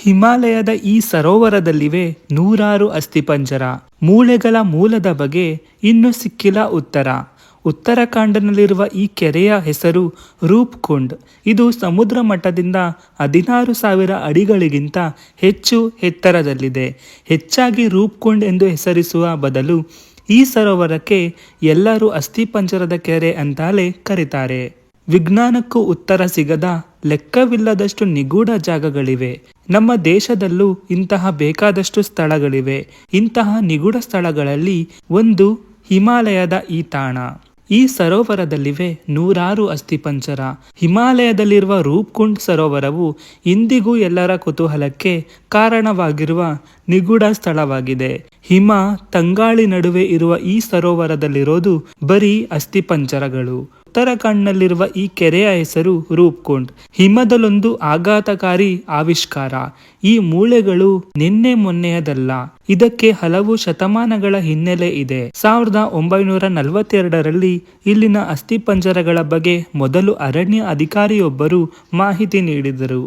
ಹಿಮಾಲಯದ ಈ ಸರೋವರದಲ್ಲಿವೆ ನೂರಾರು ಅಸ್ಥಿಪಂಜರ. ಮೂಳೆಗಳ ಮೂಲದ ಬಗ್ಗೆ ಇನ್ನೂ ಸಿಕ್ಕಿಲ್ಲ ಉತ್ತರ. ಉತ್ತರಾಖಂಡ್ನಲ್ಲಿರುವ ಈ ಕೆರೆಯ ಹೆಸರು ರೂಪ್ಕುಂಡ್. ಇದು ಸಮುದ್ರ ಮಟ್ಟದಿಂದ 16,000 ಅಡಿಗಳಿಗಿಂತ ಹೆಚ್ಚು ಎತ್ತರದಲ್ಲಿದೆ. ಹೆಚ್ಚಾಗಿ ರೂಪ್ಕುಂಡ್ ಎಂದು ಹೆಸರಿಸುವ ಬದಲು ಈ ಸರೋವರಕ್ಕೆ ಎಲ್ಲರೂ ಅಸ್ಥಿಪಂಜರದ ಕೆರೆ ಅಂತಲೇ ಕರೀತಾರೆ. ವಿಜ್ಞಾನಕ್ಕೂ ಉತ್ತರ ಸಿಗದ ಲೆಕ್ಕವಿಲ್ಲದಷ್ಟು ನಿಗೂಢ ಜಾಗಗಳಿವೆ. ನಮ್ಮ ದೇಶದಲ್ಲೂ ಇಂತಹ ಬೇಕಾದಷ್ಟು ಸ್ಥಳಗಳಿವೆ. ಇಂತಹ ನಿಗೂಢ ಸ್ಥಳಗಳಲ್ಲಿ ಒಂದು ಹಿಮಾಲಯದ ಈ ತಾಣ. ಈ ಸರೋವರದಲ್ಲಿವೆ ನೂರಾರು ಅಸ್ಥಿಪಂಜರ. ಹಿಮಾಲಯದಲ್ಲಿರುವ ರೂಪ್ಕುಂಡ್ ಸರೋವರವು ಇಂದಿಗೂ ಎಲ್ಲರ ಕುತೂಹಲಕ್ಕೆ ಕಾರಣವಾಗಿರುವ ನಿಗೂಢ ಸ್ಥಳವಾಗಿದೆ. ಹಿಮ ತಂಗಾಳಿ ನಡುವೆ ಇರುವ ಈ ಸರೋವರದಲ್ಲಿರೋದು ಬರೀ ಅಸ್ಥಿಪಂಜರಗಳು. ಉತ್ತರಾಖಂಡ್ನಲ್ಲಿರುವ ಈ ಕೆರೆಯ ಹೆಸರು ರೂಪ್ಕುಂಡ್. ಹಿಮದಲ್ಲೊಂದು ಆಘಾತಕಾರಿ ಆವಿಷ್ಕಾರ. ಈ ಮೂಳೆಗಳು ನಿನ್ನೆ ಮೊನ್ನೆಯದಲ್ಲ. ಇದಕ್ಕೆ ಹಲವು ಶತಮಾನಗಳ ಹಿನ್ನೆಲೆ ಇದೆ. 1942ರಲ್ಲಿ ಇಲ್ಲಿನ ಅಸ್ಥಿಪಂಜರಗಳ ಬಗ್ಗೆ ಮೊದಲು ಅರಣ್ಯ ಅಧಿಕಾರಿಯೊಬ್ಬರು ಮಾಹಿತಿ ನೀಡಿದರು.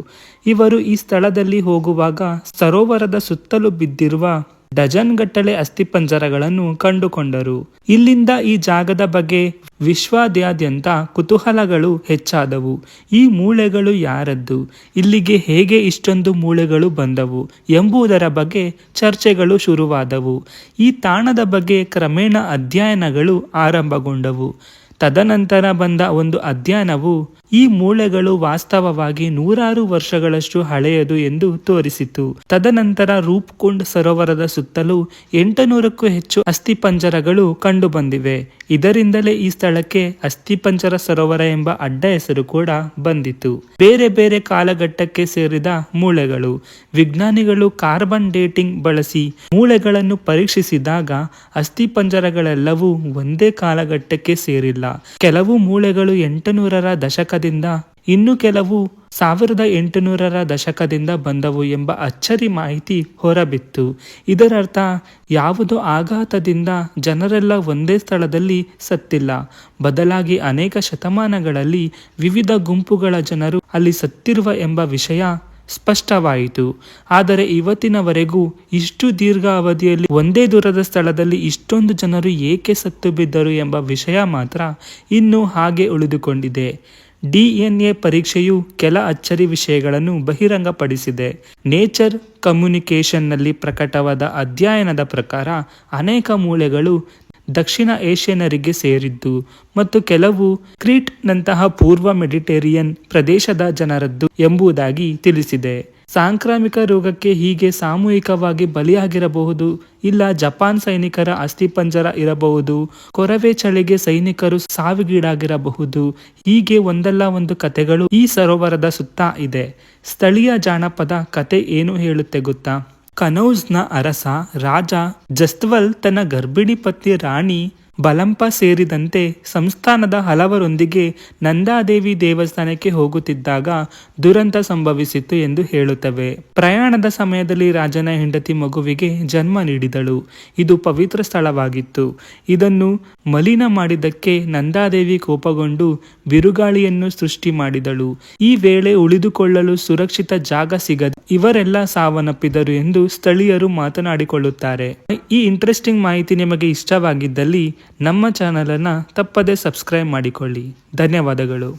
ಇವರು ಈ ಸ್ಥಳದಲ್ಲಿ ಹೋಗುವಾಗ ಸರೋವರದ ಸುತ್ತಲೂ ಬಿದ್ದಿರುವ ಡಜನ್ಗಟ್ಟಲೆ ಅಸ್ಥಿಪಂಜರಗಳನ್ನು ಕಂಡುಕೊಂಡರು. ಇಲ್ಲಿಂದ ಈ ಜಾಗದ ಬಗ್ಗೆ ವಿಶ್ವಾದ್ಯಂತ ಕುತೂಹಲಗಳು ಹೆಚ್ಚಾದವು. ಈ ಮೂಳೆಗಳು ಯಾರದ್ದು, ಇಲ್ಲಿಗೆ ಹೇಗೆ ಇಷ್ಟೊಂದು ಮೂಳೆಗಳು ಬಂದವು ಎಂಬುದರ ಬಗ್ಗೆ ಚರ್ಚೆಗಳು ಶುರುವಾದವು. ಈ ತಾಣದ ಬಗ್ಗೆ ಕ್ರಮೇಣ ಅಧ್ಯಯನಗಳು ಆರಂಭಗೊಂಡವು. ತದನಂತರ ಬಂದ ಒಂದು ಅಧ್ಯಯನವು ಈ ಮೂಳೆಗಳು ವಾಸ್ತವವಾಗಿ ನೂರಾರು ವರ್ಷಗಳಷ್ಟು ಹಳೆಯದು ಎಂದು ತೋರಿಸಿತು. ತದನಂತರ ರೂಪ್ಕುಂಡ್ ಸರೋವರದ ಸುತ್ತಲೂ 800ಕ್ಕೂ ಹೆಚ್ಚು ಅಸ್ಥಿಪಂಜರಗಳು ಕಂಡುಬಂದಿವೆ. ಇದರಿಂದಲೇ ಈ ಸ್ಥಳಕ್ಕೆ ಅಸ್ಥಿಪಂಜರ ಸರೋವರ ಎಂಬ ಅಡ್ಡ ಹೆಸರು ಕೂಡ ಬಂದಿತು. ಬೇರೆ ಬೇರೆ ಕಾಲಘಟ್ಟಕ್ಕೆ ಸೇರಿದ ಮೂಳೆಗಳು. ವಿಜ್ಞಾನಿಗಳು ಕಾರ್ಬನ್ ಡೇಟಿಂಗ್ ಬಳಸಿ ಮೂಳೆಗಳನ್ನು ಪರೀಕ್ಷಿಸಿದಾಗ ಅಸ್ಥಿಪಂಜರಗಳೆಲ್ಲವೂ ಒಂದೇ ಕಾಲಘಟ್ಟಕ್ಕೆ ಸೇರಿಲ್ಲ. ಕೆಲವು ಮೂಳೆಗಳು 800ರ ದಶಕದಿಂದ, ಇನ್ನು ಕೆಲವು 1800ರ ದಶಕದಿಂದ ಬಂದವು ಎಂಬ ಅಚ್ಚರಿ ಮಾಹಿತಿ ಹೊರಬಿತ್ತು. ಇದರರ್ಥ ಯಾವುದೋ ಆಘಾತದಿಂದ ಜನರೆಲ್ಲ ಒಂದೇ ಸ್ಥಳದಲ್ಲಿ ಸತ್ತಿಲ್ಲ. ಬದಲಾಗಿ ಅನೇಕ ಶತಮಾನಗಳಲ್ಲಿ ವಿವಿಧ ಗುಂಪುಗಳ ಜನರು ಅಲ್ಲಿ ಸತ್ತಿರುವ ಎಂಬ ವಿಷಯ ಸ್ಪಷ್ಟವಾಯಿತು. ಆದರೆ ಇವತ್ತಿನವರೆಗೂ ಇಷ್ಟು ದೀರ್ಘ ಅವಧಿಯಲ್ಲಿ ಒಂದೇ ದೂರದ ಸ್ಥಳದಲ್ಲಿ ಇಷ್ಟೊಂದು ಜನರು ಏಕೆ ಸತ್ತು ಬಿದ್ದರು ಎಂಬ ವಿಷಯ ಮಾತ್ರ ಇನ್ನೂ ಹಾಗೆ ಉಳಿದುಕೊಂಡಿದೆ. DNA ಪರೀಕ್ಷೆಯು ಕೆಲ ಅಚ್ಚರಿ ವಿಷಯಗಳನ್ನು ಬಹಿರಂಗಪಡಿಸಿದೆ. ನೇಚರ್ ಕಮ್ಯುನಿಕೇಷನ್ನಲ್ಲಿ ಪ್ರಕಟವಾದ ಅಧ್ಯಯನದ ಪ್ರಕಾರ ಅನೇಕ ಮೂಳೆಗಳು ದಕ್ಷಿಣ ಏಷ್ಯನ್ನರಿಗೆ ಸೇರಿದ್ದು ಮತ್ತು ಕೆಲವು ಕ್ರೀಟ್ನಂತಹ ಪೂರ್ವ ಮೆಡಿಟೇರಿಯನ್ ಪ್ರದೇಶದ ಜನರದ್ದು ಎಂಬುದಾಗಿ ತಿಳಿಸಿದೆ. ಸಾಂಕ್ರಾಮಿಕ ರೋಗಕ್ಕೆ ಹೀಗೆ ಸಾಮೂಹಿಕವಾಗಿ ಬಲಿಯಾಗಿರಬಹುದು, ಇಲ್ಲ ಜಪಾನ್ ಸೈನಿಕರ ಅಸ್ಥಿಪಂಜರ ಇರಬಹುದು, ಕೊರವೆ ಚಳಿಗೆ ಸೈನಿಕರು ಸಾವಿಗೀಡಾಗಿರಬಹುದು. ಹೀಗೆ ಒಂದಲ್ಲ ಒಂದು ಕಥೆಗಳು ಈ ಸರೋವರದ ಸುತ್ತ ಇದೆ. ಸ್ಥಳೀಯ ಜಾನಪದ ಕತೆ ಏನು ಹೇಳುತ್ತೆ ಗೊತ್ತಾ? ಕನೌಜ್ನ ಅರಸ ರಾಜ ಜಸ್ವಲ್ ತನ್ನ ಗರ್ಭಿಣಿ ಪತ್ನಿ ರಾಣಿ ಬಲಂಪ ಸೇರಿದಂತೆ ಸಂಸ್ಥಾನದ ಹಲವರೊಂದಿಗೆ ನಂದಾದೇವಿ ದೇವಸ್ಥಾನಕ್ಕೆ ಹೋಗುತ್ತಿದ್ದಾಗ ದುರಂತ ಸಂಭವಿಸಿತು ಎಂದು ಹೇಳುತ್ತವೆ. ಪ್ರಯಾಣದ ಸಮಯದಲ್ಲಿ ರಾಜನ ಹೆಂಡತಿ ಮಗುವಿಗೆ ಜನ್ಮ ನೀಡಿದಳು. ಇದು ಪವಿತ್ರ ಸ್ಥಳವಾಗಿತ್ತು. ಇದನ್ನು ಮಲಿನ ಮಾಡಿದ್ದಕ್ಕೆ ನಂದಾದೇವಿ ಕೋಪಗೊಂಡು ಬಿರುಗಾಳಿಯನ್ನು ಸೃಷ್ಟಿ ಮಾಡಿದಳು. ಈ ವೇಳೆ ಉಳಿದುಕೊಳ್ಳಲು ಸುರಕ್ಷಿತ ಜಾಗ ಸಿಗದೆ ಇವರೆಲ್ಲ ಸಾವನ್ನಪ್ಪಿದರು ಎಂದು ಸ್ಥಳೀಯರು ಮಾತನಾಡಿಕೊಳ್ಳುತ್ತಾರೆ. ಈ ಇಂಟ್ರೆಸ್ಟಿಂಗ್ ಮಾಹಿತಿ ನಿಮಗೆ ಇಷ್ಟವಾಗಿದ್ದಲ್ಲಿ ನಮ್ಮ ಚಾನಲನ್ನು ತಪ್ಪದೇ ಸಬ್ಸ್ಕ್ರೈಬ್ ಮಾಡಿಕೊಳ್ಳಿ. ಧನ್ಯವಾದಗಳು.